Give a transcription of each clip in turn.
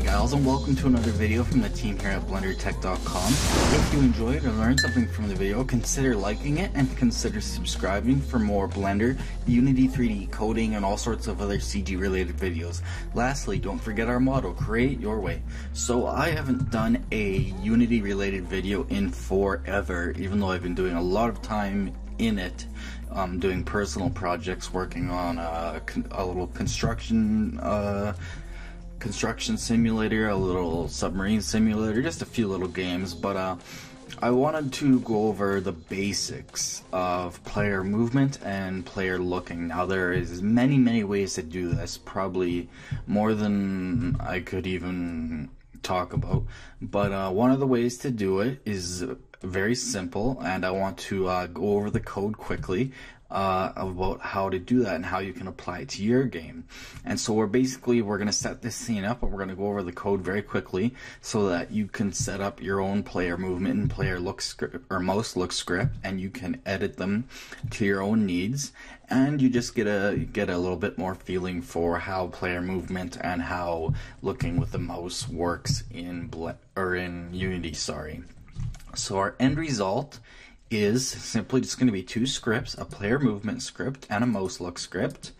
gals, and welcome to another video from the team here at BlenderTech.com. If you enjoyed or learned something from the video, consider liking it and consider subscribing for more Blender, Unity 3D coding, and all sorts of other CG related videos. Lastly, don't forget our motto, create your way. So I haven't done a Unity related video in forever, even though I've been doing a lot of time in it, doing personal projects, working on a little construction simulator, a little submarine simulator, just a few little games. But I wanted to go over the basics of player movement and player looking. Now there is many ways to do this, probably more than I could even talk about, but one of the ways to do it is very simple, and I want to go over the code quickly about how to do that and how you can apply it to your game. And so we're going to set this scene up, and we're going to go over the code very quickly so that you can set up your own player movement and player look script or mouse look script, and you can edit them to your own needs, and you just get a little bit more feeling for how player movement and how looking with the mouse works in Unity. So our end result is simply just going to be two scripts, a player movement script and a mouse look script.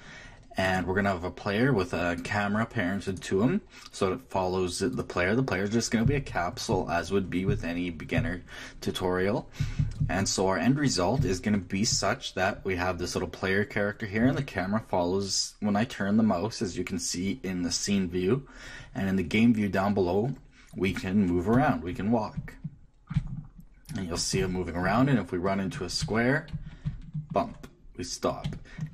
And we're going to have a player with a camera parented to him so it follows the player. The player is just going to be a capsule, as would be with any beginner tutorial. And so our end result is going to be such that we have this little player character here, and the camera follows when I turn the mouse, as you can see in the scene view. And in the game view down below, we can move around, we can walk. And you'll see it moving around, and if we run into a square, bump, we stop.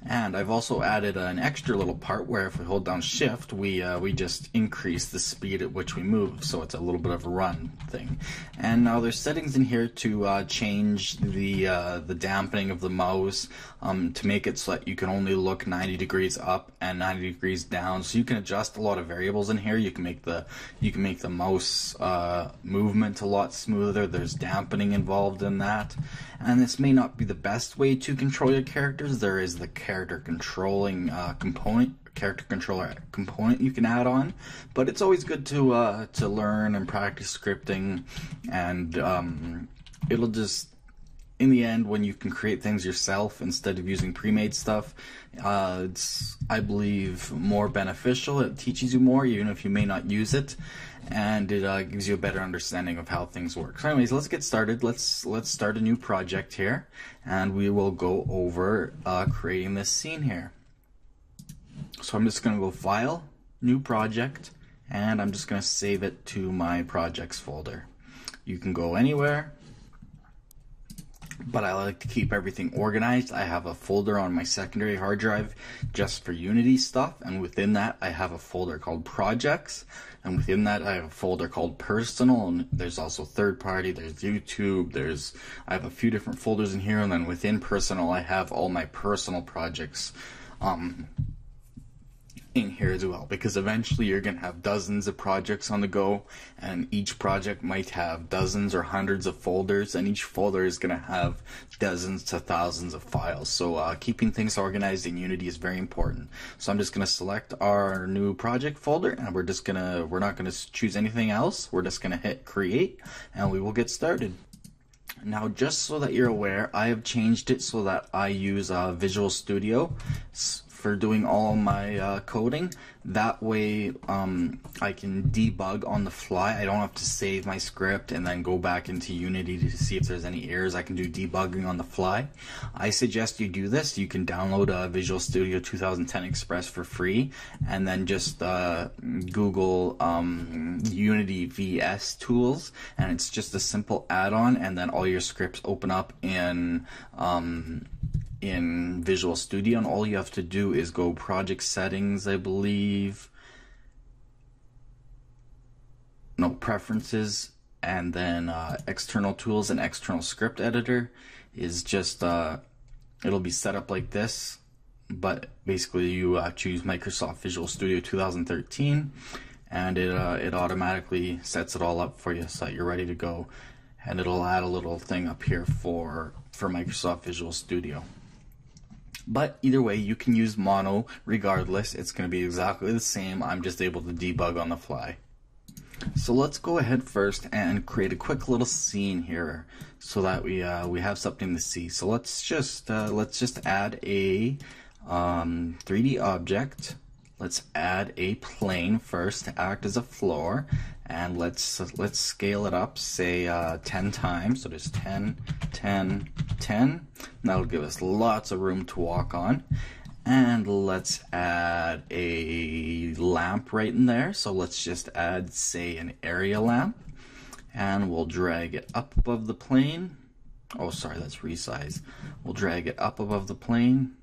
And I've also added an extra little part where if we hold down shift, we just increase the speed at which we move, so it's a little bit of a run thing. And now there's settings in here to change the dampening of the mouse, to make it so that you can only look 90 degrees up and 90 degrees down. So you can adjust a lot of variables in here. You can make the mouse movement a lot smoother. There's dampening involved in that. And this may not be the best way to control your characters. There is the character controlling character controller component you can add on, but it's always good to learn and practice scripting, and it'll just, in the end, when you can create things yourself instead of using pre-made stuff, it's, I believe, more beneficial. It teaches you more, even if you may not use it, and it gives you a better understanding of how things work. So anyways, let's get started. Let's start a new project here, and we will go over creating this scene here. So I'm just going to go File, New Project, and I'm just going to save it to my Projects folder. You can go anywhere, but I like to keep everything organized. I have a folder on my secondary hard drive just for Unity stuff, and within that I have a folder called Projects, and within that I have a folder called Personal, and there's also third party, there's YouTube, I have a few different folders in here, and then within Personal I have all my personal projects in here as well, because eventually you're going to have dozens of projects on the go, and each project might have dozens or hundreds of folders, and each folder is going to have dozens to thousands of files. So keeping things organized in Unity is very important. So I'm just going to select our new project folder, and we're not going to choose anything else. We're just going to hit create, and we will get started. Now, just so that you're aware, I have changed it so that I use Visual Studio for doing all my coding. That way I can debug on the fly. I don't have to save my script and then go back into Unity to see if there's any errors. I can do debugging on the fly. I suggest you do this. You can download Visual Studio 2010 Express for free, and then just Google Unity VS Tools, and it's just a simple add-on, and then all your scripts open up in Visual Studio, and all you have to do is go project settings, I believe, no, preferences, and then external tools and external script editor is just it'll be set up like this, but basically you choose Microsoft Visual Studio 2013, and it automatically sets it all up for you so that you're ready to go, and it'll add a little thing up here for Microsoft Visual Studio. But either way, you can use mono regardless. It's going to be exactly the same. I'm just able to debug on the fly. So let's go ahead first and create a quick little scene here so that we have something to see. So let's just add a 3D object. Let's add a plane first to act as a floor, and let's scale it up, say 10 times. So there's 10, 10, 10. That'll give us lots of room to walk on. And let's add a lamp right in there. So let's just add, say, an area lamp, and we'll drag it up above the plane. Oh, sorry, that's resize. We'll drag it up above the plane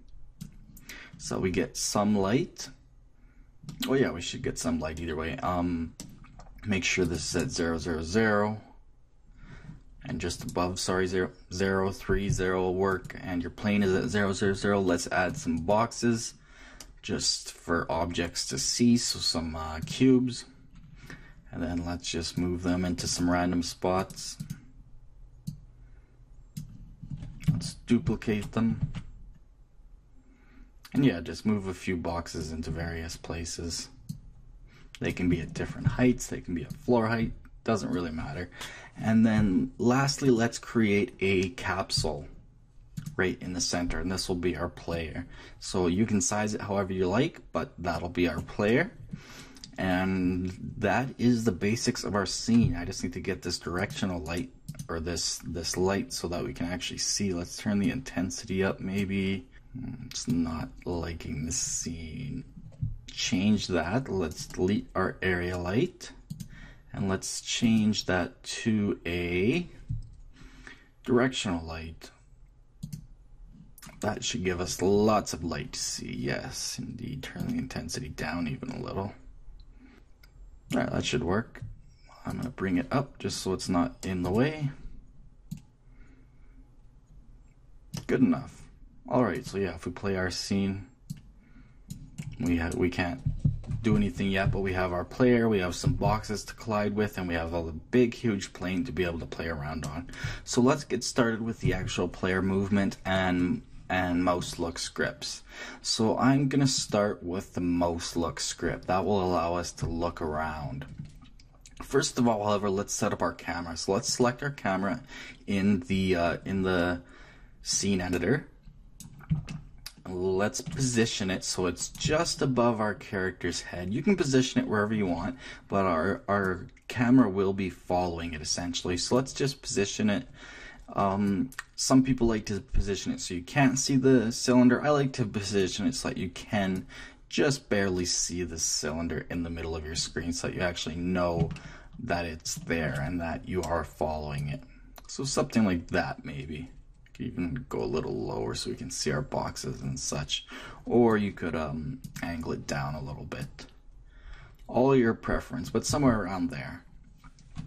so we get some light. Oh yeah, we should get some light either way. Make sure this is at 0, 0, 0. And just above, sorry, 0, 0, 3, 0 will work, and your plane is at 0, 0, 0. Let's add some boxes just for objects to see, so some cubes. And then let's just move them into some random spots. Let's duplicate them. And yeah, just move a few boxes into various places. They can be at different heights, they can be at floor height, doesn't really matter. And then lastly, let's create a capsule right in the center, and this will be our player. So you can size it however you like, but that'll be our player. And that is the basics of our scene. I just need to get this directional light, or this light, so that we can actually see. Let's turn the intensity up maybe. It's not liking this scene. Change that. Let's delete our area light. And let's change that to a directional light. That should give us lots of light to see. Yes, indeed. Turn the intensity down even a little. Alright, that should work. I'm going to bring it up just so it's not in the way. Good enough. Alright, so yeah, if we play our scene, we can't do anything yet, but we have our player, we have some boxes to collide with, and we have a big huge plane to be able to play around on. So let's get started with the actual player movement and mouse look scripts. So I'm gonna start with the mouse look script. That will allow us to look around. First of all, however, let's set up our camera. So let's select our camera in the scene editor. Let's position it so it's just above our character's head. You can position it wherever you want, but our camera will be following it essentially. So let's just position it. Some people like to position it so you can't see the cylinder. I like to position it so that you can just barely see the cylinder in the middle of your screen, so that you actually know that it's there and that you are following it. So something like that maybe. Even go a little lower so we can see our boxes and such, or you could angle it down a little bit. All your preference, but somewhere around there.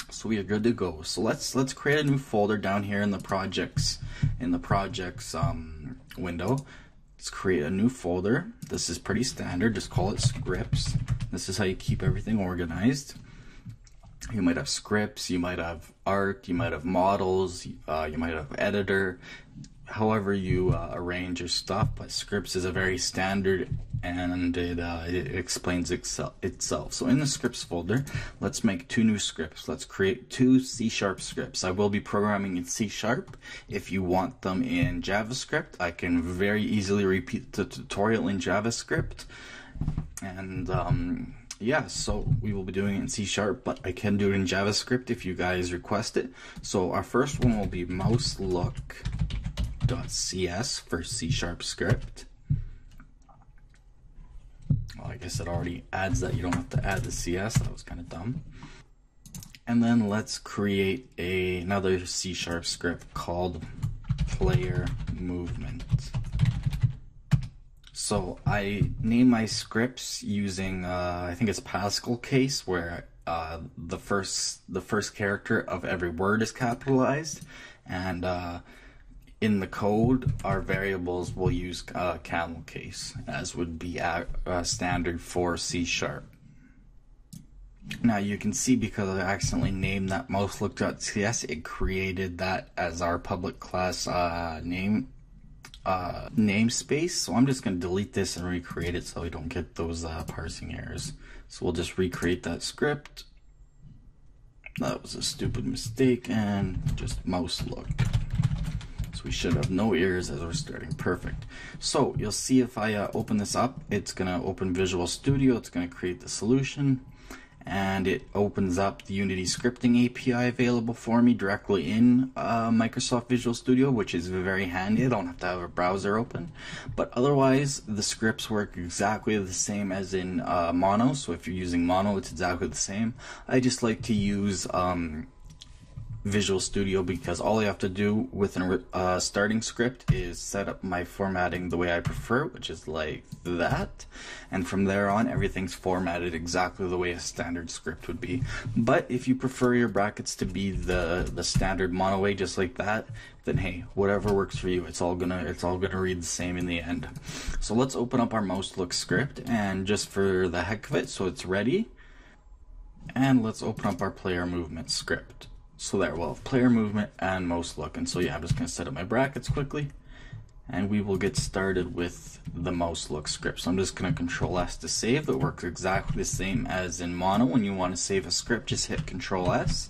So we are good to go. So let's create a new folder down here in the projects window. Let's create a new folder. This is pretty standard. Just call it scripts. This is how you keep everything organized. You might have scripts, you might have art, you might have models, you might have editor, however you arrange your stuff, but scripts is a very standard, and it explains itself. So in the scripts folder, let's make 2 new scripts. Let's create 2 C# scripts. I will be programming in C#. If you want them in JavaScript, I can very easily repeat the tutorial in JavaScript. And yeah, so we will be doing it in C#, but I can do it in JavaScript if you guys request it. So our first one will be mouselook.cs for C# script. Well, I guess it already adds that. You don't have to add the CS. That was kind of dumb. And then let's create another C# script called player movement. So I name my scripts using I think it's Pascal case, where the first character of every word is capitalized, and in the code our variables will use camel case, as would be standard for C#. Now you can see, because I accidentally named that mouselook.cs, it created that as our public class namespace. So I'm just going to delete this and recreate it so we don't get those parsing errors. So we'll just recreate that script. That was a stupid mistake, and just mouse look. So we should have no errors as we're starting. Perfect. So you'll see if I open this up, it's going to open Visual Studio, it's going to create the solution, and it opens up the Unity scripting API available for me directly in Microsoft Visual Studio, which is very handy. I don't have to have a browser open. But otherwise, the scripts work exactly the same as in Mono. So if you're using Mono, it's exactly the same. I just like to use Visual Studio because all I have to do with a starting script is set up my formatting the way I prefer, which is like that, and from there on everything's formatted exactly the way a standard script would be. But if you prefer your brackets to be the standard mono way, just like that, then hey, whatever works for you, it's all gonna read the same in the end. So let's open up our mouse look script, and just for the heck of it, so it's ready, and let's open up our player movement script. So there, we'll have player movement and mouse look. And so yeah, I'm just going to set up my brackets quickly, and we will get started with the mouse look script. So I'm just going to Control S to save. It works exactly the same as in Mono. When you want to save a script, just hit Control S.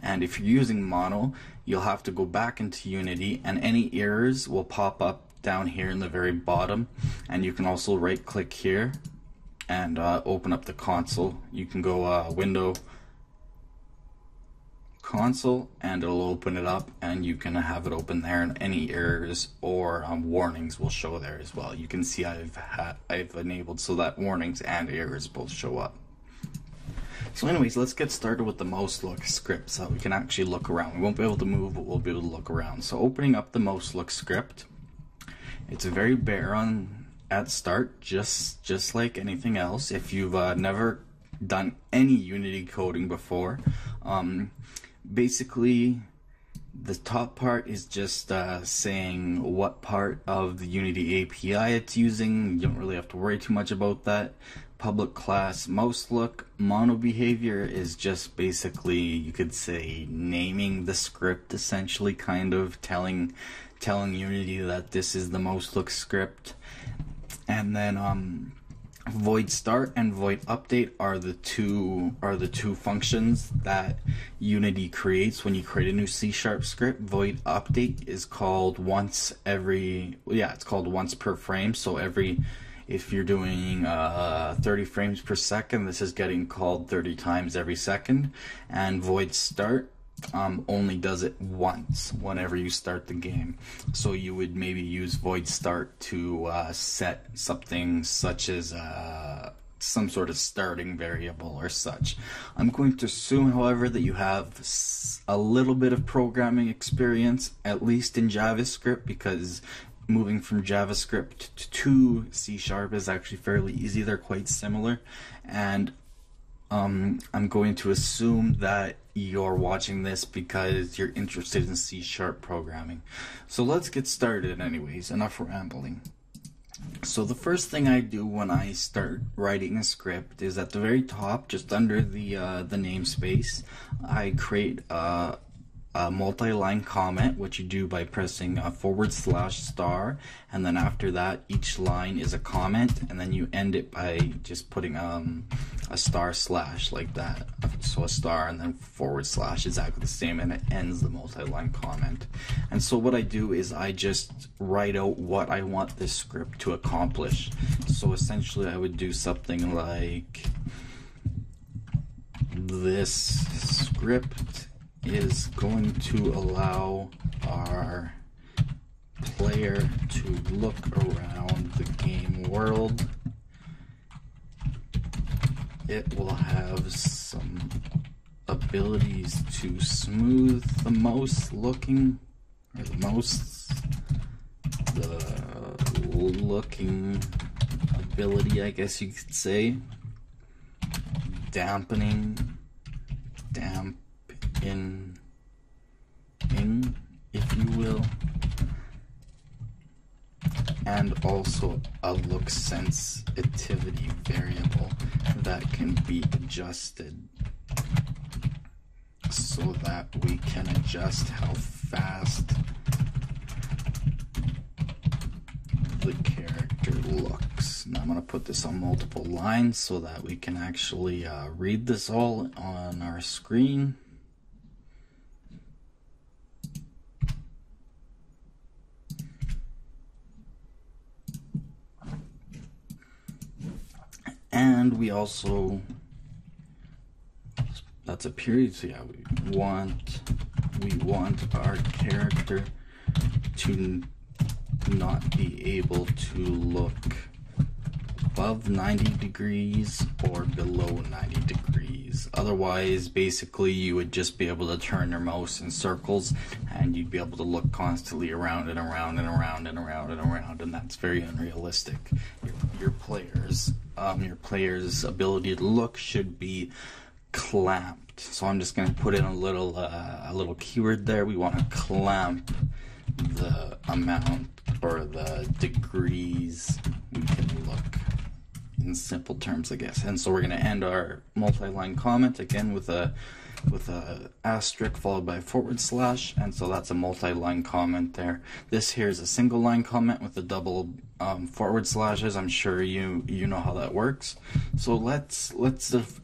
And if you're using Mono, you'll have to go back into Unity, and any errors will pop up down here in the very bottom. And you can also right click here and open up the console. You can go Window, Console, and it'll open it up, and you can have it open there, and any errors or warnings will show there as well. You can see I've enabled so that warnings and errors both show up. So anyways, let's get started with the mouse look script so we can actually look around. We won't be able to move, but we'll be able to look around. So opening up the mouse look script, it's very bare at start, just like anything else. If you've never done any Unity coding before, basically the top part is just saying what part of the Unity API it's using. You don't really have to worry too much about that. Public class mouse look. Mono behavior is just basically, you could say, naming the script, essentially, kind of telling Unity that this is the mouse look script. And then void start and void update are the two functions that Unity creates when you create a new C# script. Void update is called once per frame. So if you're doing 30 frames per second, this is getting called 30 times every second. And void start only does it once whenever you start the game. So you would maybe use void start to set something such as some sort of starting variable or such. I'm going to assume, however, that you have a little bit of programming experience, at least in JavaScript, because moving from JavaScript to C# is actually fairly easy. They're quite similar, and I'm going to assume that you're watching this because you're interested in C# programming. So let's get started anyways, enough rambling. So the first thing I do when I start writing a script is at the very top, just under the namespace, I create a multi-line comment, which you do by pressing /*, and then after that each line is a comment, and then you end it by just putting a / like that. So a star and then / exactly the same, and it ends the multi-line comment. And so what I do is I just write out what I want this script to accomplish. So essentially I would do something like, this script is going to allow our player to look around the game world. It will have some abilities to smooth the mouse looking, or the looking ability, I guess you could say. Dampening, if you will, and also a look sensitivity variable that can be adjusted so that we can adjust how fast the character looks. Now I'm going to put this on multiple lines so that we can actually read this all on our screen. And we also, that's a period, so yeah, we want our character to not be able to look above 90 degrees or below 90 degrees. Otherwise, basically, you would just be able to turn your mouse in circles and you'd be able to look constantly around and around and around and around and around, and that's very unrealistic. Your player's ability to look should be clamped. So I'm just going to put in a little keyword there. We want to clamp the amount or the degrees we can look, in simple terms, I guess. And so we're going to end our multi-line comment again with a asterisk followed by /, and so that's a multi-line comment there. This here is a single line comment with a double /. I'm sure you know how that works. So let's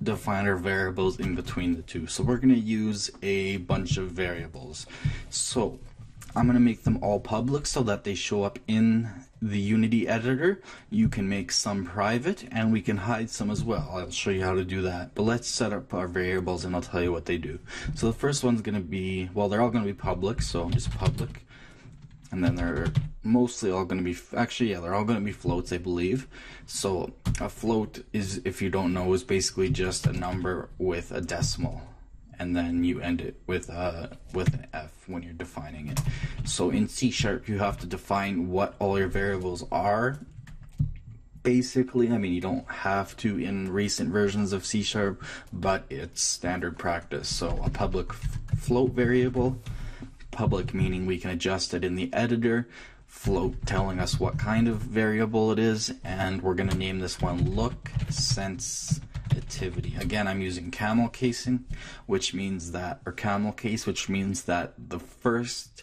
define our variables in between the two. So we're going to use a bunch of variables. So I'm going to make them all public so that they show up in the Unity editor. You can make some private and we can hide some as well. I'll show you how to do that. But let's set up our variables and I'll tell you what they do. So the first one's going to be, well, they're all going to be public, so just public. And then they're mostly all going to be, actually, yeah, they're all going to be floats, I believe. So a float is, if you don't know, is basically just a number with a decimal. And then you end it with an F when you're defining it. So in C# you have to define what all your variables are. Basically, I mean, you don't have to in recent versions of C#, but it's standard practice. So a public float variable, public meaning we can adjust it in the editor, float telling us what kind of variable it is, and we're going to name this one look sensitivity. Again, I'm using camel casing, which means that, or camel case, which means that the first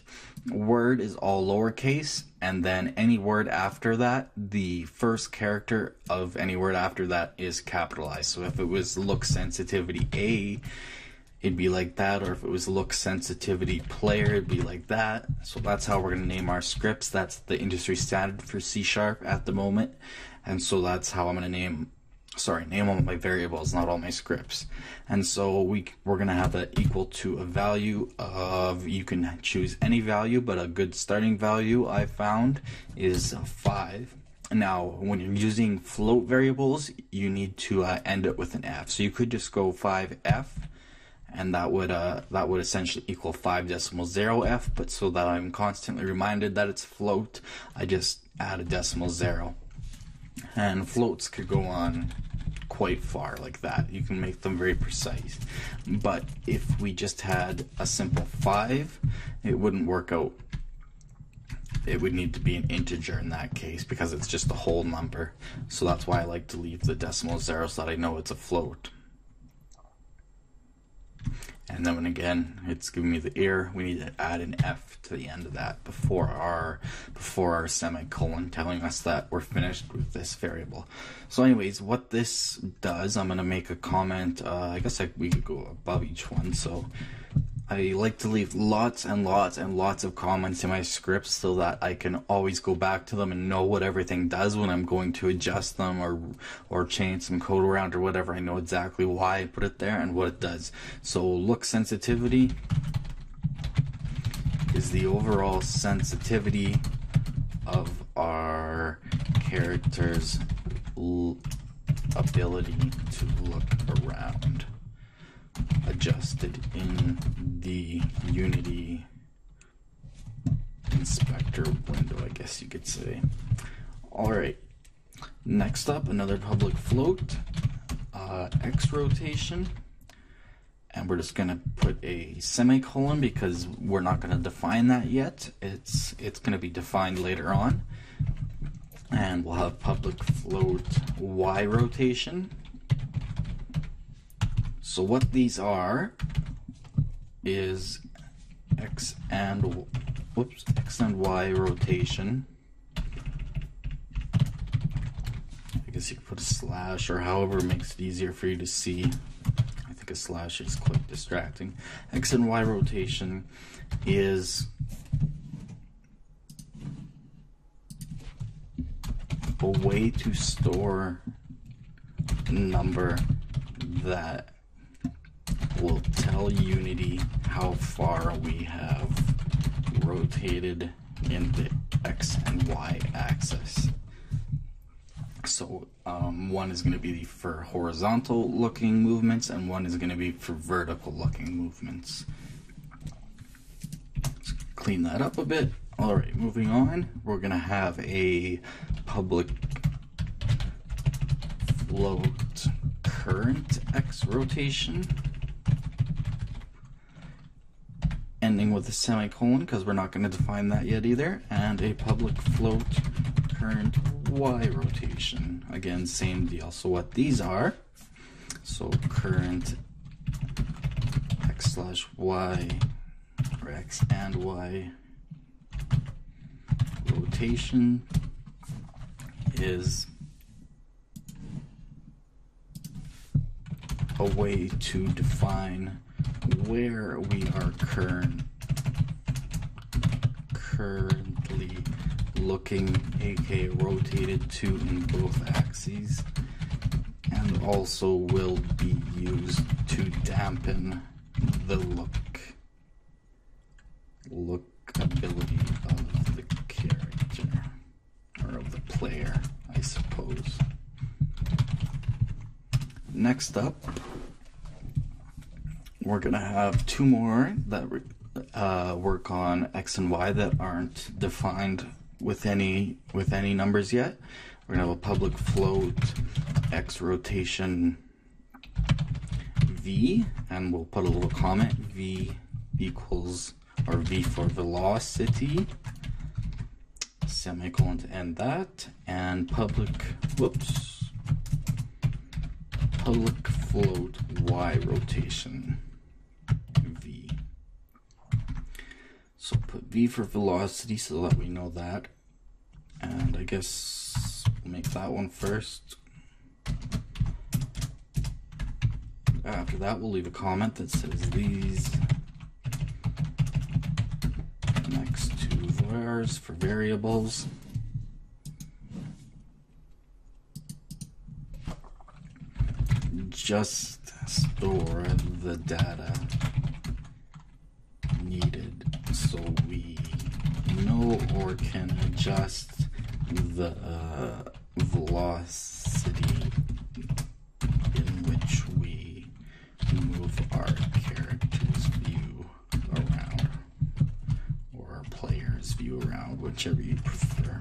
word is all lowercase, and then any word after that, the first character of any word after that is capitalized. So if it was look sensitivity A, it'd be like that, or if it was look sensitivity player, it'd be like that. So that's how we're going to name our scripts. That's the industry standard for C# at the moment, and so that's how I'm going to name all my variables, not all my scripts. And so we're going to have that equal to a value of, you can choose any value, but a good starting value I found is 5. Now, when you're using float variables, you need to end it with an F. So you could just go 5F, and that would essentially equal 5.0F. But so that I'm constantly reminded that it's float, I just add a decimal 0. And floats could go on quite far like that. You can make them very precise. But if we just had a simple 5, it wouldn't work out. It would need to be an integer in that case because it's just a whole number. So that's why I like to leave the decimal 0 so that I know it's a float. And then when again it's giving me the error, we need to add an F to the end of that before our semicolon, telling us that we're finished with this variable. So anyways, what this does, I'm going to make a comment, I guess we could go above each one. So I like to leave lots and lots and lots of comments in my scripts so that I can always go back to them and know what everything does when I'm going to adjust them or change some code around or whatever. I know exactly why I put it there and what it does. So look sensitivity is the overall sensitivity of our character's ability to look around, adjusted in the Unity inspector window, I guess you could say. Alright, next up, another public float, X rotation, and we're just going to put a semicolon because we're not going to define that yet. It's going to be defined later on. And we'll have public float Y rotation. So what these are is X and Y rotation. I guess you could put a slash or however makes it easier for you to see. I think a slash is quite distracting. X and Y rotation is a way to store number that will tell Unity how far we have rotated in the X and Y axis. So one is going to be for horizontal looking movements and one is going to be for vertical looking movements. Let's clean that up a bit. Alright, moving on, we're going to have a public float current X rotation, ending with a semicolon because we're not going to define that yet either, and a public float current Y rotation. Again, same deal. So what these are, so current X/Y or X and Y rotation is a way to define where we are currently looking, aka rotated to in both axes, and also will be used to dampen the lookability of the character, or of the player, I suppose. Next up, we're gonna have two more that work on X and Y that aren't defined with any numbers yet. We're gonna have a public float X rotation V, and we'll put a little comment, V equals, or V for velocity, semicolon to end that, and public float Y rotation V. So put V for velocity so that we know that, and I guess we'll make that one first. After that, we'll leave a comment that says these next to vars for variables. Just store the data needed so we know or can adjust the velocity in which we move our character's view around, or our player's view around, whichever you prefer.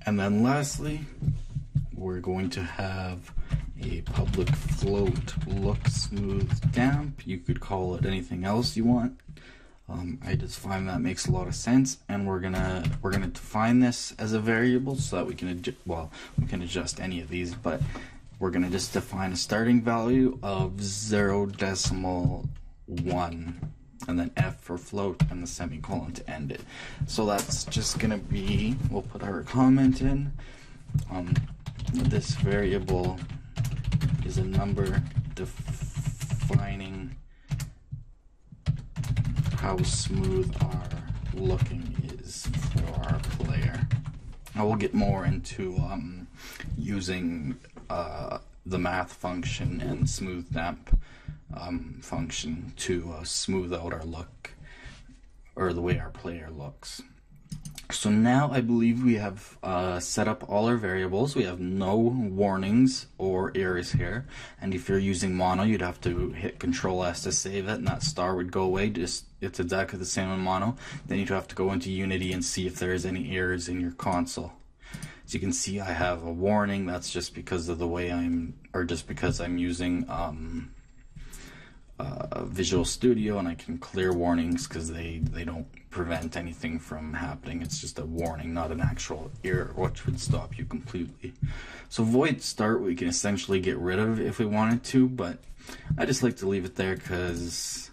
And then lastly, we're going to have a public float look smooth damp. You could call it anything else you want. I just find that makes a lot of sense, and we're gonna define this as a variable so that we can adjust any of these, but we're gonna just define a starting value of 0.1, and then F for float and the semicolon to end it. So that's just gonna be, we'll put our comment in. This variable is a number defining how smooth our looking is for our player. I will get more into using the math function and smooth damp function to smooth out our look, or the way our player looks. So now I believe we have set up all our variables. We have no warnings or errors here, and if you're using mono, you'd have to hit Control S to save it, and that star would go away. It's exactly the same in mono. Then you'd have to go into Unity and see if there is any errors in your console. As you can see, I have a warning. That's just because of the way because I'm using Visual Studio, and I can clear warnings because they don't prevent anything from happening. It's just a warning, not an actual error, which would stop you completely. So void start we can essentially get rid of if we wanted to, but I just like to leave it there because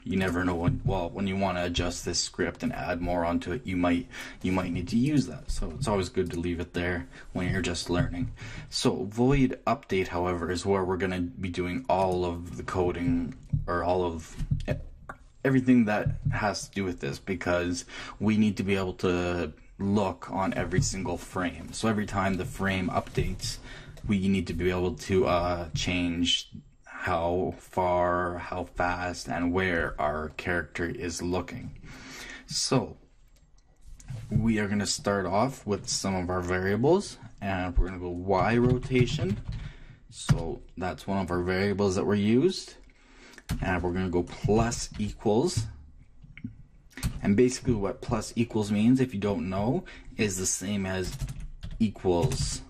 you never know when you want to adjust this script and add more onto it, you might need to use that. So it's always good to leave it there when you're just learning. So void update, however, is where we're going to be doing all of the coding, or all of everything that has to do with this, because we need to be able to look on every single frame. So every time the frame updates, we need to be able to change how far, how fast, and where our character is looking. So we are going to start off with some of our variables, and we're going to go Y rotation. So that's one of our variables that were used, and we're going to go plus equals. And basically what plus equals means, if you don't know, is the same as equals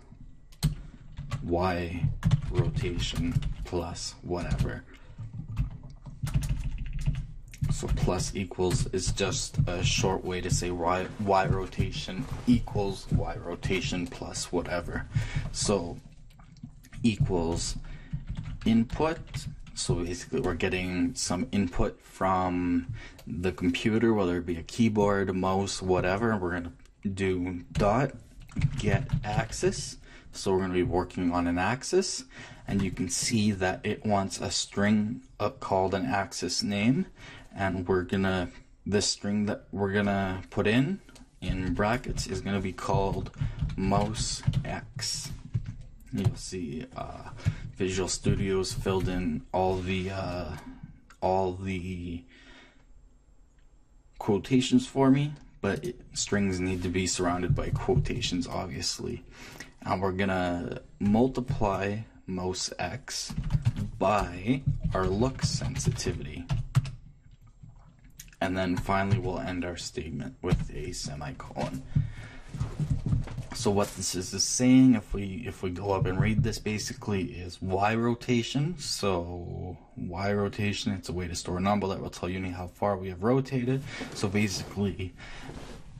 Y rotation plus whatever. So plus equals is just a short way to say Y rotation equals Y rotation plus whatever. So equals input. So basically we're getting some input from the computer, whether it be a keyboard, a mouse, whatever. We're going to do dot get axis. So we're going to be working on an axis, and you can see that it wants a string called an axis name, and this string that we're gonna put in brackets is gonna be called mouse x. You'll see Visual Studio's filled in all the quotations for me, but strings need to be surrounded by quotations, obviously. And we're gonna multiply mouse x by our look sensitivity. And then finally we'll end our statement with a semicolon. So what this is saying, if we go up and read this, basically is Y rotation. So Y rotation, it's a way to store a number that will tell you how far we have rotated. So basically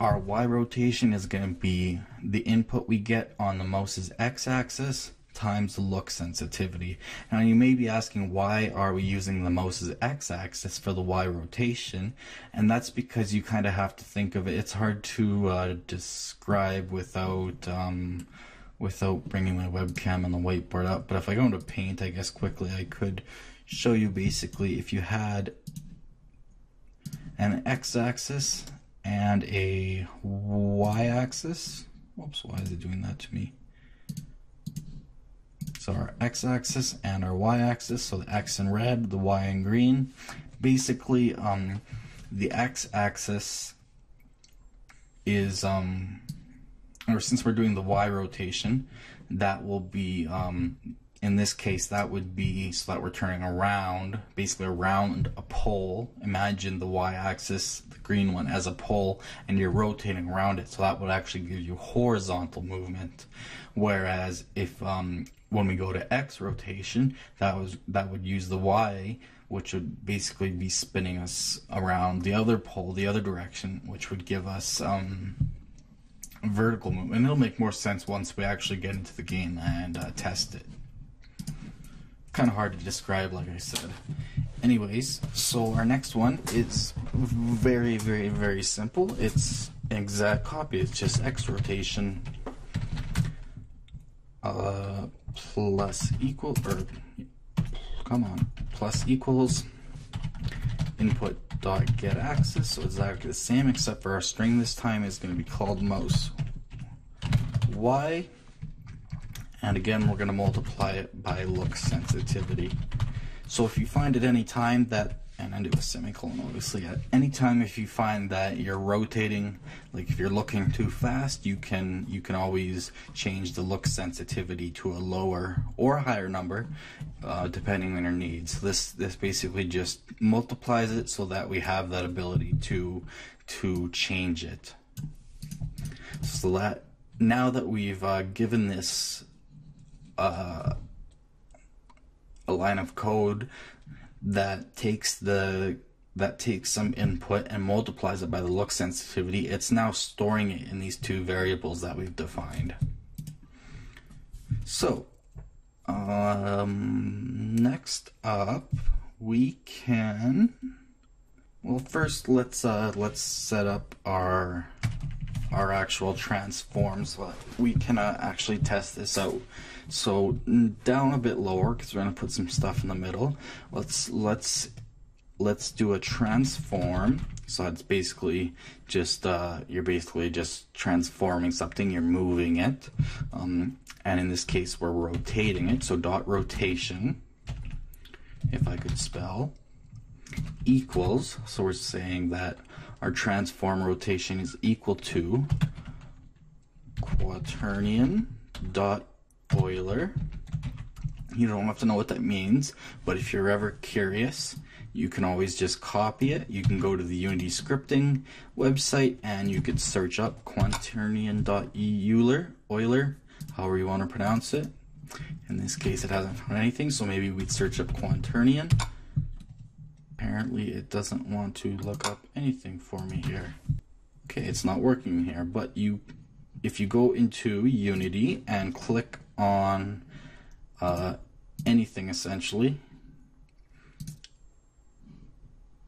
our Y rotation is going to be the input we get on the mouse's x-axis times the look sensitivity. Now you may be asking, why are we using the mouse's x-axis for the Y rotation? And that's because you kind of have to think of it. It's hard to describe without bringing my webcam and the whiteboard up. But if I go into Paint, I guess quickly I could show you basically if you had an x-axis and a y-axis. Whoops, why is it doing that to me? So our x-axis and our y-axis, so the x in red, the y in green. Basically, the x-axis is, or since we're doing the Y rotation, that will be, in this case, that would be so that we're turning around, basically around a pole. Imagine the y-axis, the green one, as a pole, and you're rotating around it. So that would actually give you horizontal movement. Whereas if when we go to X rotation, that would use the Y, which would basically be spinning us around the other pole, the other direction, which would give us vertical movement. And it'll make more sense once we actually get into the game and test it. Kind of hard to describe, like I said. Anyways, so our next one is very, very, very simple. It's an exact copy. It's just X rotation plus equals input dot get axis. So it's exactly the same, except for our string this time is going to be called mouse Y. And again, we're going to multiply it by look sensitivity. So if you find at any time that, and end it with semicolon obviously, at any time if you find that you're rotating, like if you're looking too fast, you can always change the look sensitivity to a lower or a higher number, depending on your needs. This basically just multiplies it so that we have that ability to change it. So that now that we've given this a line of code that takes some input and multiplies it by the look sensitivity, it's now storing it in these two variables that we've defined. So next up we can, well, first let's set up our actual transform so that we can actually test this out. So down a bit lower, because we're going to put some stuff in the middle, let's do a transform So it's basically just, you're basically just transforming something, you're moving it. And in this case, we're rotating it. So dot rotation, if I could spell, equals, so we're saying that our transform rotation is equal to quaternion dot Euler. You don't have to know what that means, but if you're ever curious, you can always just copy it. You can go to the Unity scripting website and you could search up Euler, however you want to pronounce it. In this case, it hasn't found anything, so maybe we'd search up quaternion. Apparently, it doesn't want to look up anything for me here. Okay, it's not working here, but if you go into Unity and click on anything essentially,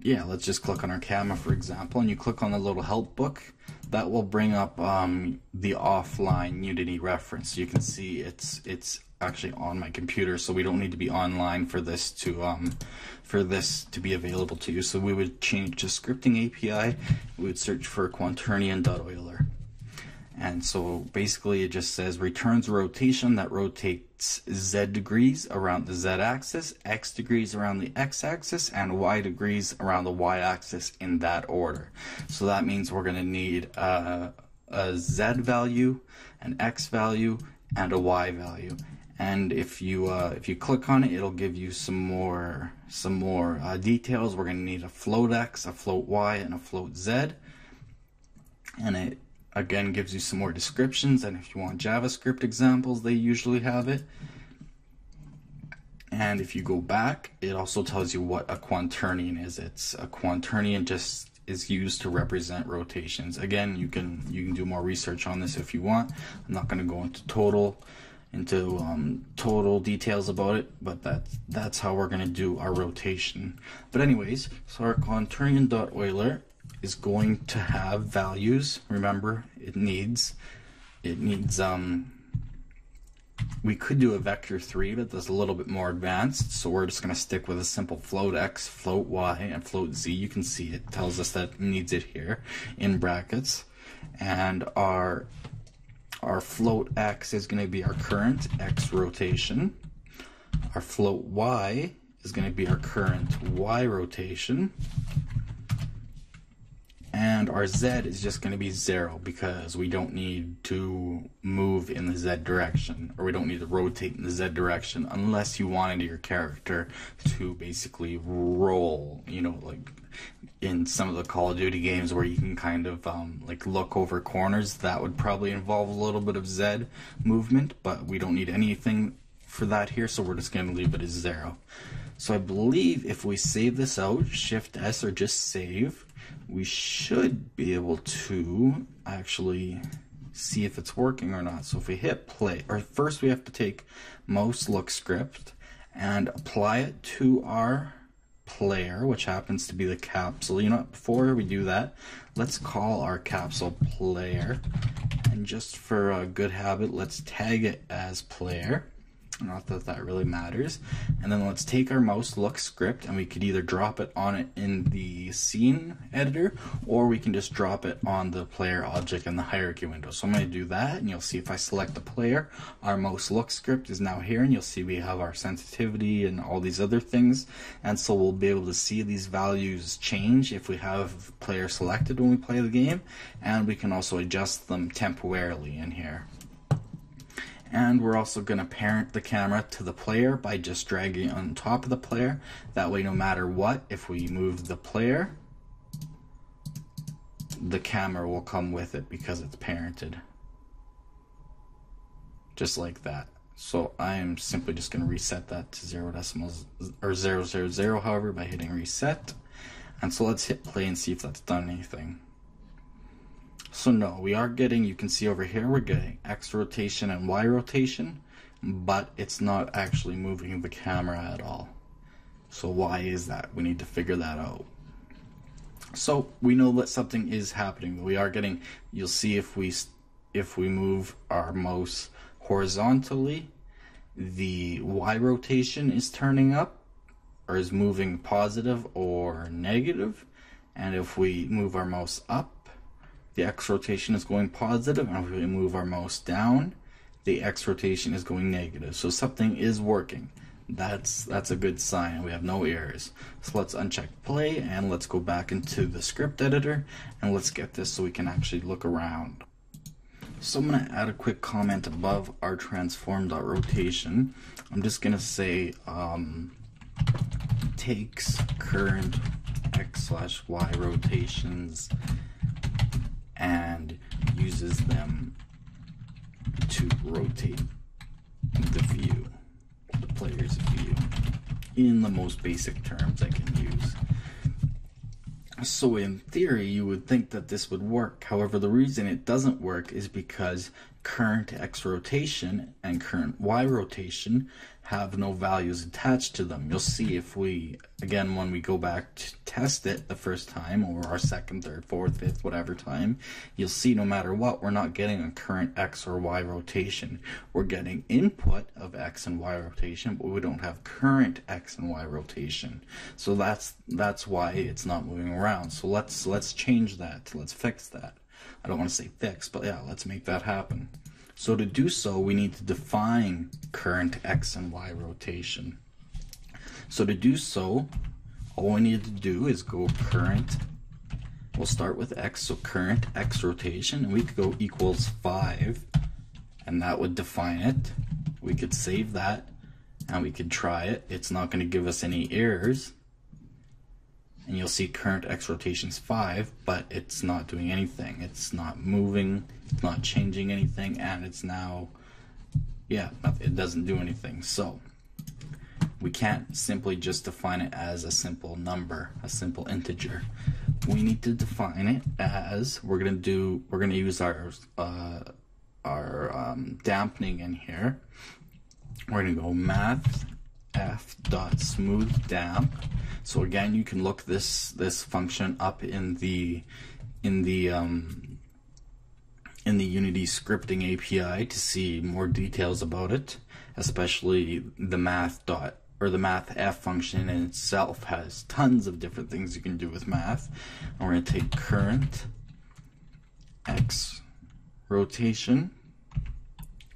yeah, let's just click on our camera for example, and you click on the little help book, that will bring up the offline Unity reference. You can see it's actually on my computer, so we don't need to be online for this to be available to you. So we would change to scripting API, we would search for quaternion.euler. And so basically it just says returns rotation that rotates Z degrees around the Z axis, X degrees around the X axis, and Y degrees around the Y axis in that order. So that means we're going to need a Z value, an X value, and a Y value. And if you click on it, it'll give you some more details. We're going to need a float X, a float Y, and a float Z. And it again gives you some more descriptions, and if you want JavaScript examples, they usually have it. And if you go back, it also tells you what a quaternion is. It's a quaternion just is used to represent rotations. Again, you can do more research on this if you want. I'm not going to go into total details about it, but that's how we're going to do our rotation. But anyways, so our quaternion.Euler is going to have values. Remember, it needs we could do a vector 3, but that's a little bit more advanced, so we're just going to stick with a simple float X, float Y, and float Z. You can see it tells us that it needs it here in brackets. And our float X is going to be our current X rotation. Our float Y is going to be our current Y rotation. And our Z is just going to be 0 because we don't need to move in the Z direction, or we don't need to rotate in the Z direction unless you wanted your character to basically roll, you know, like in some of the Call of Duty games where you can kind of like look over corners. That would probably involve a little bit of Z movement, but we don't need anything for that here, so we're just going to leave it as 0. So I believe if we save this out, Shift S or just save, we should be able to actually see if it's working or not. So if we hit play, or first we have to take mouse look script and apply it to our player, which happens to be the capsule. You know what, before we do that, let's call our capsule player, and just for a good habit, let's tag it as player. Not that that really matters. And then let's take our mouse look script, and we could either drop it on it in the scene editor, or we can just drop it on the player object in the hierarchy window. So I'm going to do that, and you'll see if I select the player, our mouse look script is now here, and you'll see we have our sensitivity and all these other things. And so we'll be able to see these values change if we have player selected when we play the game, and we can also adjust them temporarily in here. And we're also going to parent the camera to the player by just dragging on top of the player. That way, no matter what, if we move the player, the camera will come with it because it's parented. Just like that. So I am simply just going to reset that to 0 decimals, or 000, however, by hitting reset. And so let's hit play and see if that's done anything. So no, we are getting, you can see over here, we're getting X rotation and Y rotation, but it's not actually moving the camera at all. So why is that? We need to figure that out. So we know that something is happening. We are getting, you'll see if we move our mouse horizontally, the Y rotation is turning up, or is moving positive or negative. And if we move our mouse up, the X rotation is going positive, and if we move our mouse down, the X rotation is going negative. So something is working. That's a good sign. We have no errors. So let's uncheck play, and let's go back into the script editor, and let's get this so we can actually look around. So I'm going to add a quick comment above our transform.rotation. I'm just going to say takes current X/Y rotations and uses them to rotate the view, the player's view, in the most basic terms I can use. So in theory, you would think that this would work. However, the reason it doesn't work is because current X rotation and current Y rotation have no values attached to them. You'll see if we, again, when we go back to test it the first time, or our second, third, fourth, fifth, whatever time, you'll see no matter what, we're not getting a current X or Y rotation. We're getting input of X and Y rotation, but we don't have current X and Y rotation. So that's why it's not moving around. So let's change that. Let's fix that. I don't want to say fix, but yeah, let's make that happen. So to do so, we need to define current X and Y rotation. So to do so, all we need to do is go current, we'll start with X, so current X rotation, and we could go equals 5, and that would define it. We could save that, and we could try it. It's not going to give us any errors. And you'll see current X rotation is 5, but it's not doing anything. It's not moving, it's not changing anything, and it's now, yeah, it doesn't do anything. So we can't simply just define it as a simple number, a simple integer. We need to define it as, we're gonna use our dampening in here. We're gonna go math f.smoothDamp. So again, you can look this function up in the Unity scripting API to see more details about it, especially the math f function in itself has tons of different things you can do with math. And we're going to take current X rotation,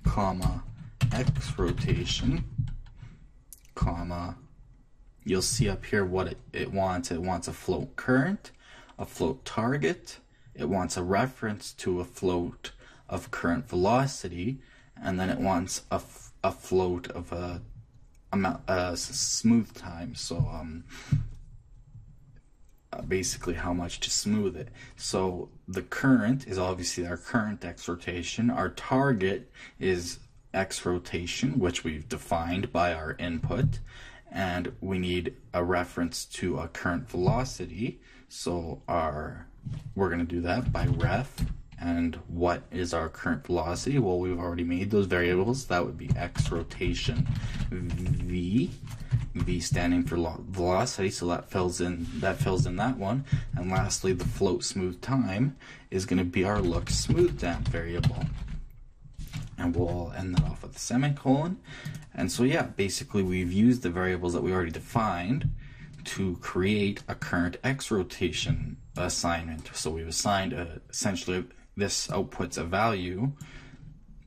comma, X rotation, comma, you'll see up here what it wants. It wants a float current, a float target, it wants a reference to a float of current velocity, and then it wants a float of a smooth time, so basically how much to smooth it. So the current is obviously our current X rotation, our target is X rotation, which we've defined by our input, and we need a reference to a current velocity, so we're going to do that by ref. And what is our current velocity? Well, we've already made those variables. That would be X rotation V standing for velocity, so that fills in that one. And lastly, the float smooth time is going to be our look smooth damp variable. And we'll end that off with a semicolon. And so yeah, basically we've used the variables that we already defined to create a current X rotation assignment. So we've assigned essentially this outputs a value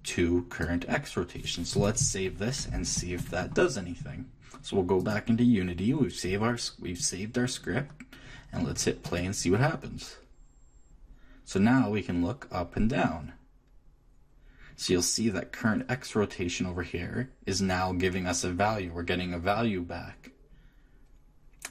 to current X rotation. So let's save this and see if that does anything. So we'll go back into Unity, we've saved our script, and let's hit play and see what happens. So now we can look up and down. So you'll see that current X rotation over here is now giving us a value. We're getting a value back.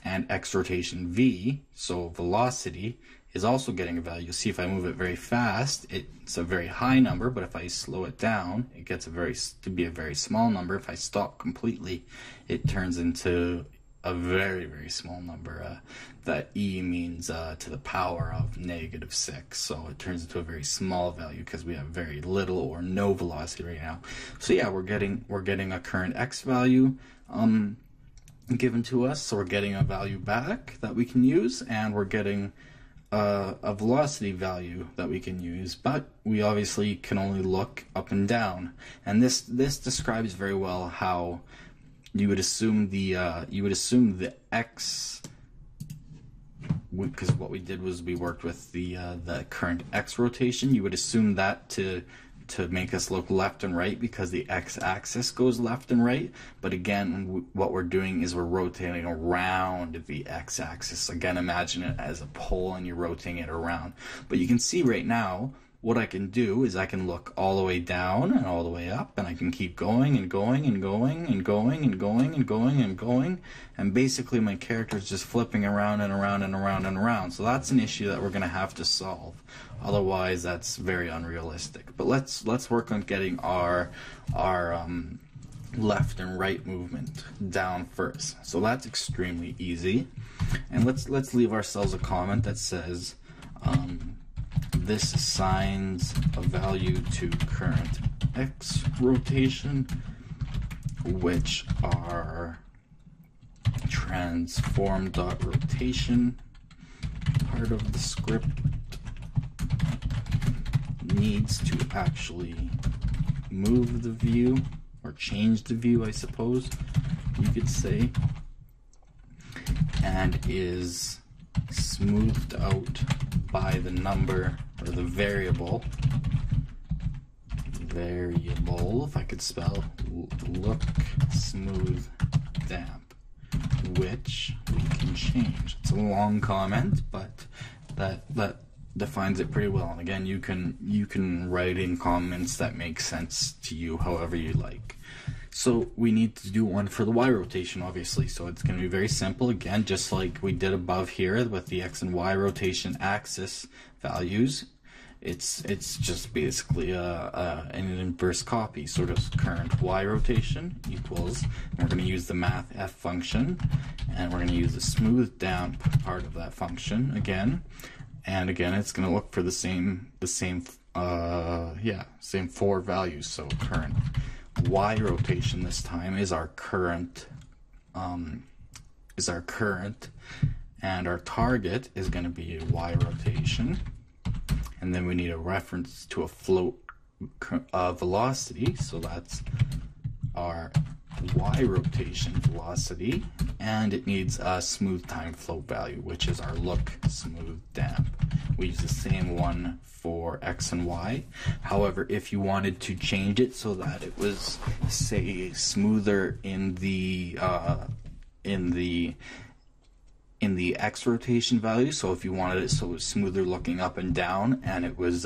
And X rotation V, so velocity, is also getting a value. You'll see if I move it very fast, it's a very high number, but if I slow it down, it gets to be a very small number. If I stop completely, it turns into a very, very small number. That E means to the power of -6, so it turns into a very small value because we have very little or no velocity right now. So yeah, we're getting a current X value given to us, so we're getting a value back that we can use, and we're getting a velocity value that we can use, but we obviously can only look up and down. And this describes very well how you would assume the X because what we did was we worked with the current X rotation. You would assume that to make us look left and right because the X-axis goes left and right. But again, what we're doing is we're rotating around the X-axis. Again, imagine it as a pole and you're rotating it around. But you can see right now, what I can do is I can look all the way down and all the way up, and I can keep going and going and going and going and going and going and going, and basically my character is just flipping around and around and around and around. So that's an issue that we're going to have to solve. Otherwise, that's very unrealistic. But let's work on getting our left and right movement down first. So that's extremely easy, and let's leave ourselves a comment that says. This assigns a value to current X rotation, which are transform.rotation part of the script needs to actually move the view, or change the view, I suppose you could say, and is smoothed out by the number, or the variable, if I could spell, look smooth damp, which we can change. It's a long comment, but that defines it pretty well. And again, you can write in comments that make sense to you however you like. So we need to do one for the Y rotation, obviously. So it's going to be very simple. Again, just like we did above here with the X and Y rotation axis values, it's just basically an inverse copy. Sort of current Y rotation equals, and we're going to use the math F function, and we're going to use the smooth damp part of that function again. And again, it's going to look for the same four values. So current Y rotation this time is our current, and our target is going to be a Y rotation, and then we need a reference to a float velocity, so that's our Y rotation velocity, and it needs a smooth time float value, which is our look smooth damp. We use the same one for X and Y. However, if you wanted to change it so that it was, say, smoother in the X rotation value, so if you wanted it so it was smoother looking up and down, and it was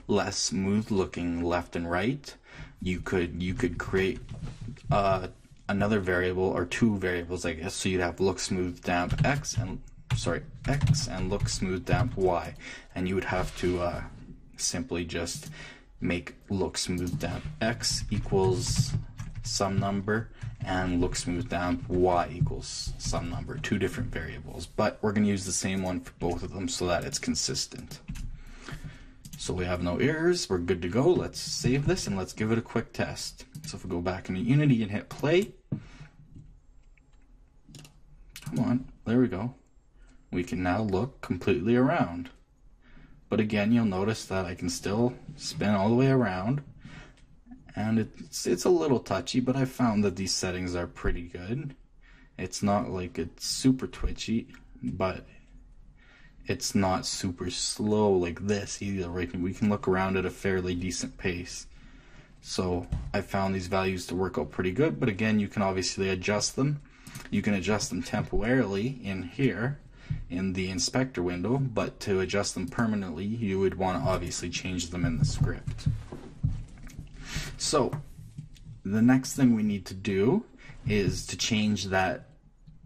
less smooth looking left and right, you could create another variable, or two variables, I guess. So you'd have look smooth damp X and look smooth damp Y, and you would have to simply just make look smooth damp X equals some number and look smooth damp Y equals some number, two different variables, but we're going to use the same one for both of them so that it's consistent. So we have no errors, we're good to go. Let's save this and let's give it a quick test. So if we go back into Unity and hit play, come on, there we go. We can now look completely around. But again, you'll notice that I can still spin all the way around, and it's a little touchy, but I found that these settings are pretty good. It's not like it's super twitchy, but it's not super slow like this either. Right? We can look around at a fairly decent pace. So I found these values to work out pretty good, but again, you can obviously adjust them. You can adjust them temporarily in here in the inspector window, but to adjust them permanently, you would want to obviously change them in the script. So the next thing we need to do is to change that,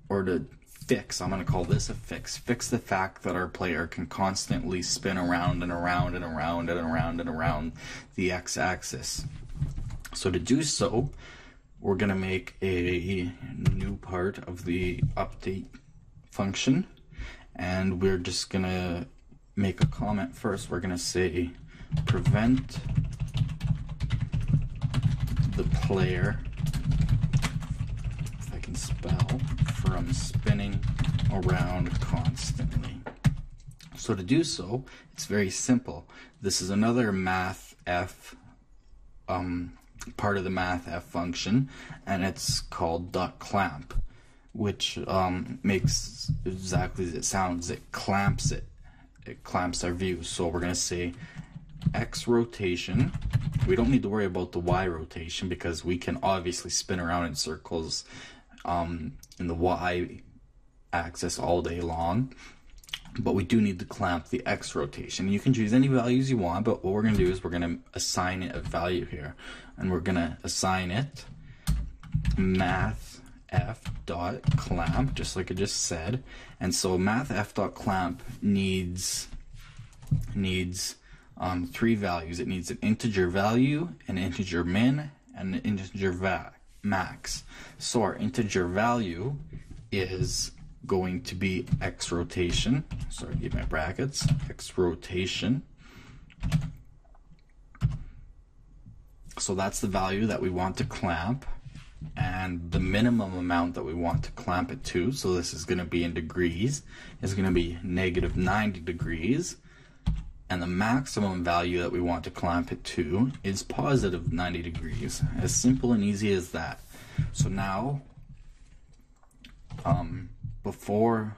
or to fix, I'm going to call this a fix the fact that our player can constantly spin around and around and around and around and around the x-axis. So to do so, we're going to make a new part of the update function, and we're just going to make a comment first. We're going to say prevent the player, if I can spell, from spinning around constantly. So to do so, it's very simple. This is another math F part of the math F function, and it's called .clamp, which makes exactly as it sounds. It clamps it. It clamps our view. So we're going to say X rotation. We don't need to worry about the Y rotation because we can obviously spin around in circles in the Y axis all day long. But we do need to clamp the X rotation. You can choose any values you want, but what we're going to do is we're going to assign it a value here. And we're going to assign it math f.clamp, just like I just said. And so math f.clamp needs three values. It needs an integer value, an integer min, and an integer max. So our integer value is going to be X rotation. Sorry, give my brackets. X rotation. So that's the value that we want to clamp, and the minimum amount that we want to clamp it to, so this is going to be in degrees, is going to be negative 90 degrees, and the maximum value that we want to clamp it to is positive 90 degrees. As simple and easy as that. So now, before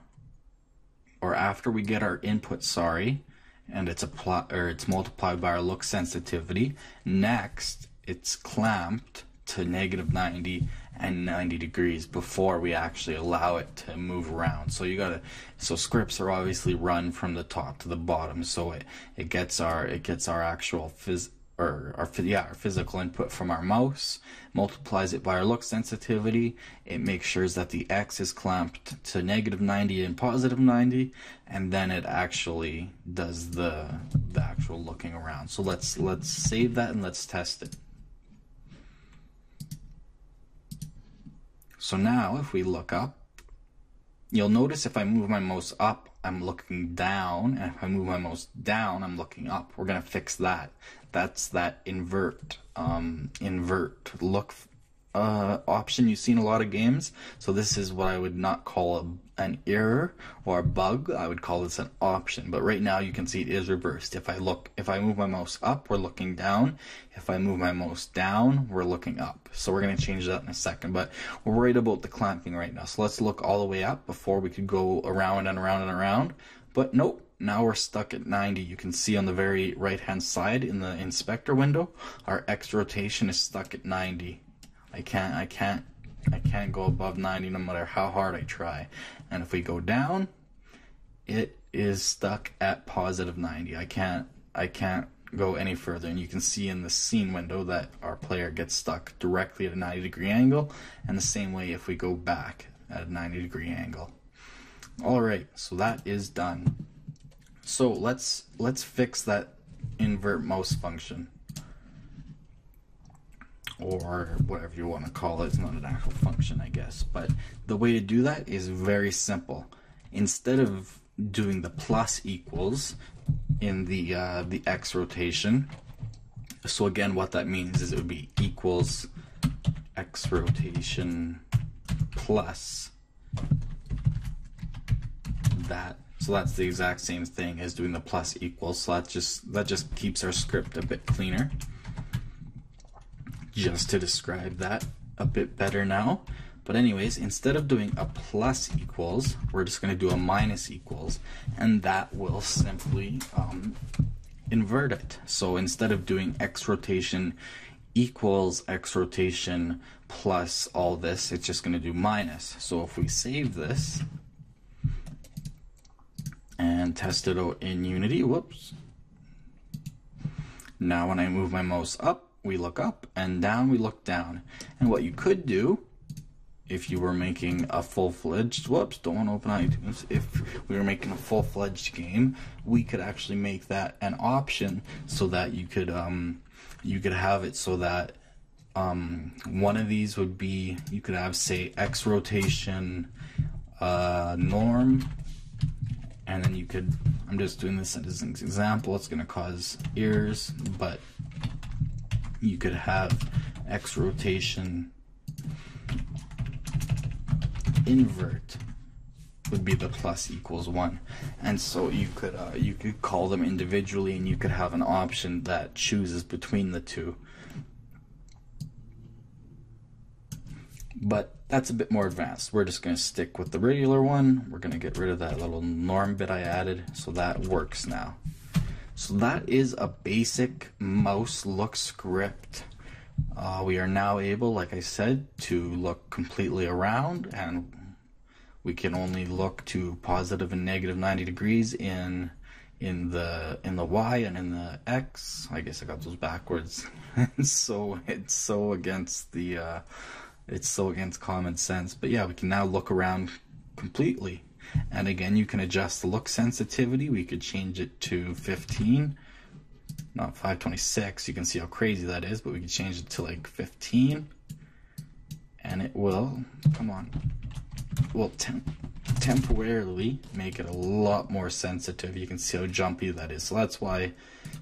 or after we get our input, and it's multiplied by our look sensitivity, next it's clamped to negative 90 and 90 degrees before we actually allow it to move around. So so scripts are obviously run from the top to the bottom, so it gets our actual physical input from our mouse, multiplies it by our look sensitivity, it makes sure that the X is clamped to negative 90 and positive 90, and then it actually does the actual looking around. So let's save that and let's test it. So now if we look up, you'll notice if I move my mouse up, I'm looking down, and if I move my mouse down, I'm looking up. We're going to fix that. That's that invert look option you see in a lot of games. So this is what I would not call an error or a bug. I would call this an option. But right now you can see it is reversed. If I move my mouse up, we're looking down. If I move my mouse down, we're looking up. So we're going to change that in a second. But we're worried about the clamping right now. So let's look all the way up before we could go around and around and around. But nope. Now we're stuck at 90. You can see on the very right hand side in the inspector window, our X rotation is stuck at 90. I can't go above 90 no matter how hard I try. And if we go down, it is stuck at positive 90. I can't go any further. And you can see in the scene window that our player gets stuck directly at a 90-degree angle, and the same way if we go back at a 90-degree angle. Alright, so that is done. So let's fix that invert mouse function, or whatever you want to call it. It's not an actual function, I guess, but the way to do that is very simple. Instead of doing the plus equals in the X rotation, so again what that means is it would be equals X rotation plus that. So that's the exact same thing as doing the plus equals. So that just keeps our script a bit cleaner. Just to describe that a bit better now. But anyways, instead of doing a plus equals, we're just going to do a minus equals, and that will simply invert it. So instead of doing X rotation equals X rotation plus all this, it's just going to do minus. So if we save this and test it out in Unity, whoops. Now when I move my mouse up, we look up, and down we look down. And what you could do, if you were making a full-fledged, whoops, don't want to open iTunes, if we were making a full-fledged game, we could actually make that an option so that you could have it so that one of these would be, you could have, say, X rotation norm, and then you could, I'm just doing this as an example, it's going to cause errors, but you could have X rotation invert would be the plus equals 1, and so you could call them individually, and you could have an option that chooses between the two. But that's a bit more advanced. We're just going to stick with the regular one. We're going to get rid of that little norm bit I added, so that works now. So that is a basic mouse look script. We are now able, like I said, to look completely around, and we can only look to positive and negative 90 degrees in the Y and in the X. I guess I got those backwards. So it's so against common sense. But yeah, we can now look around completely. And again, you can adjust the look sensitivity. We could change it to 15, not 526. You can see how crazy that is, but we could change it to like 15, and it will, temporarily make it a lot more sensitive. You can see how jumpy that is. So that's why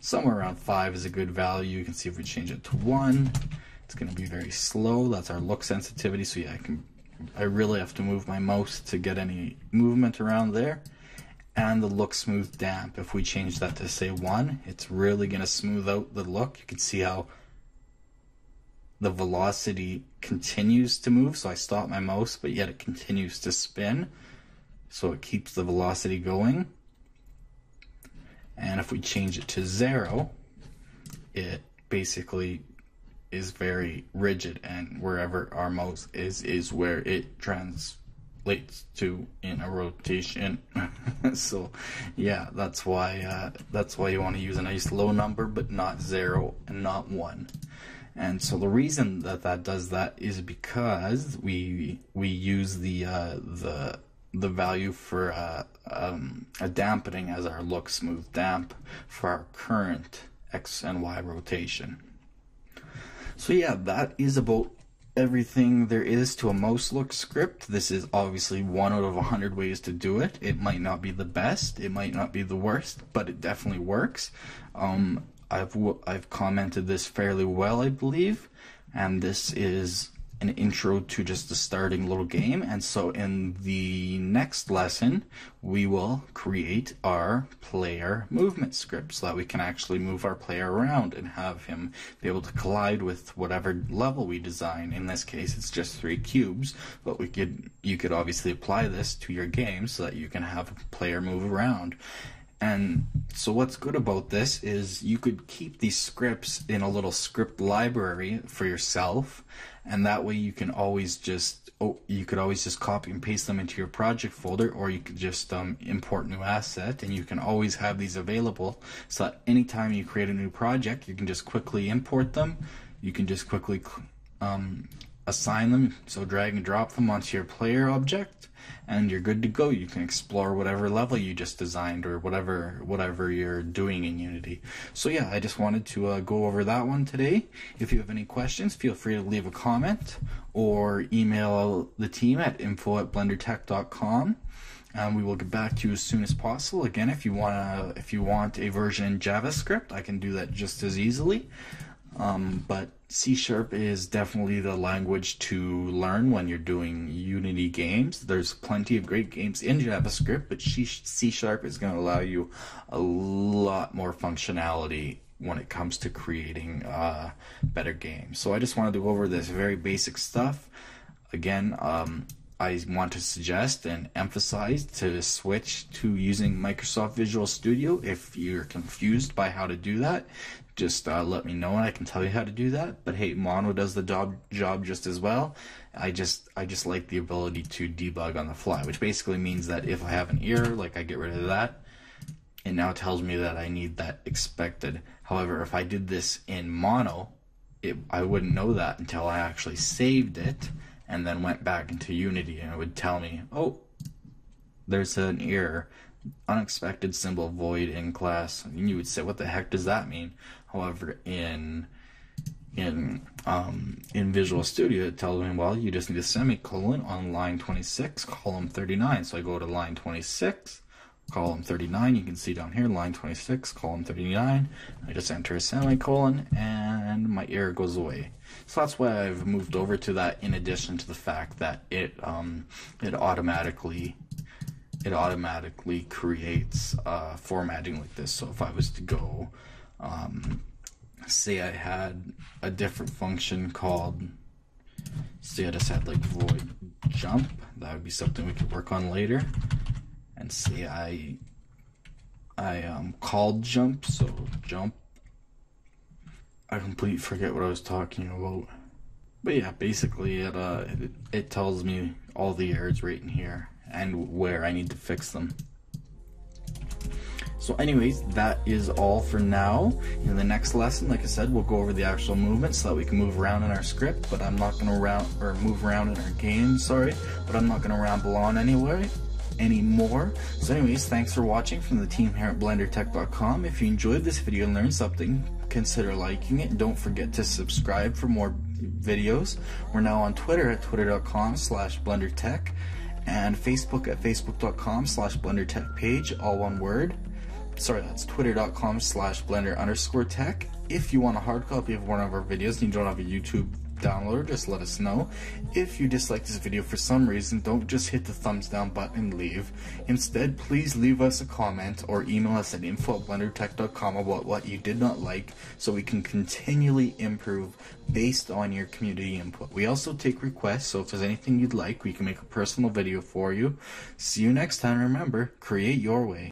somewhere around 5 is a good value. You can see if we change it to 1, it's going to be very slow. That's our look sensitivity. So yeah, I really have to move my mouse to get any movement around there. And the look smooth damp, if we change that to say 1, it's really going to smooth out the look. You can see how the velocity continues to move. So I stop my mouse, but yet it continues to spin. So it keeps the velocity going. And if we change it to 0, it basically is very rigid, and wherever our mouse is where it translates to in a rotation. So yeah, that's why you want to use a nice low number, but not 0 and not 1. And so the reason that does that is because we use the value for a dampening as our look smooth damp for our current X and Y rotation. So yeah, that is about everything there is to a mouse look script. This is obviously 1 out of 100 ways to do it. It might not be the best, it might not be the worst, but it definitely works. I've commented this fairly well, I believe, and this is an intro to just the starting little game. And so in the next lesson, we will create our player movement script so that we can actually move our player around and have him be able to collide with whatever level we design. In this case, it's just 3 cubes, but you could obviously apply this to your game so that you can have a player move around. And so what's good about this is you could keep these scripts in a little script library for yourself, and that way you can always just copy and paste them into your project folder, or you could just import new asset, and you can always have these available so that anytime you create a new project, you can just quickly import them. You can just quickly assign them, so drag and drop them onto your player object, and you're good to go. You can explore whatever level you just designed or whatever you're doing in Unity. So yeah, I just wanted to go over that one today. If you have any questions, feel free to leave a comment or email the team at info@blendertech.com. We will get back to you as soon as possible. Again, if you want a version in JavaScript, I can do that just as easily. But C# is definitely the language to learn when you're doing Unity games. There's plenty of great games in JavaScript, but C# is going to allow you a lot more functionality when it comes to creating better games. So I just wanted to go over this very basic stuff. Again, I want to suggest and emphasize to switch to using Microsoft Visual Studio. If you're confused by how to do that, just let me know and I can tell you how to do that. But hey, Mono does the job just as well. I just like the ability to debug on the fly, which basically means that if I have an error, like I get rid of that, it now tells me that I need that expected. However, if I did this in Mono, I wouldn't know that until I actually saved it and then went back into Unity, and it would tell me, oh, there's an error, unexpected symbol void in class. And you would say, what the heck does that mean? However, in Visual Studio, it tells me, well, you just need a semicolon on line 26, column 39. So I go to line 26, column 39. You can see down here, line 26, column 39. I just enter a semicolon, and my error goes away. So that's why I've moved over to that, in addition to the fact that it automatically creates formatting like this. So if I was to go, say I had a different function called See, I just had like void jump. That would be something we could work on later. And see, I called jump, so jump. I completely forget what I was talking about. But yeah, basically it tells me all the errors right in here and where I need to fix them. So anyways, that is all for now. In the next lesson, like I said, we'll go over the actual movement so that we can move around in our script, but I'm not gonna move around in our game, sorry, but I'm not gonna ramble on anymore. So anyways, thanks for watching from the team here at BlenderTech.com. If you enjoyed this video and learned something, consider liking it. Don't forget to subscribe for more videos. We're now on Twitter at twitter.com/BlenderTech and Facebook at facebook.com/BlenderTech page, all one word. Sorry, that's twitter.com/blender_tech. If you want a hard copy of one of our videos and you don't have a YouTube downloader, just let us know. If you dislike this video for some reason, don't just hit the thumbs down button and leave. Instead, please leave us a comment or email us at info@blendertech.com about what you did not like so we can continually improve based on your community input. We also take requests, so if there's anything you'd like, we can make a personal video for you. See you next time. Remember, create your way.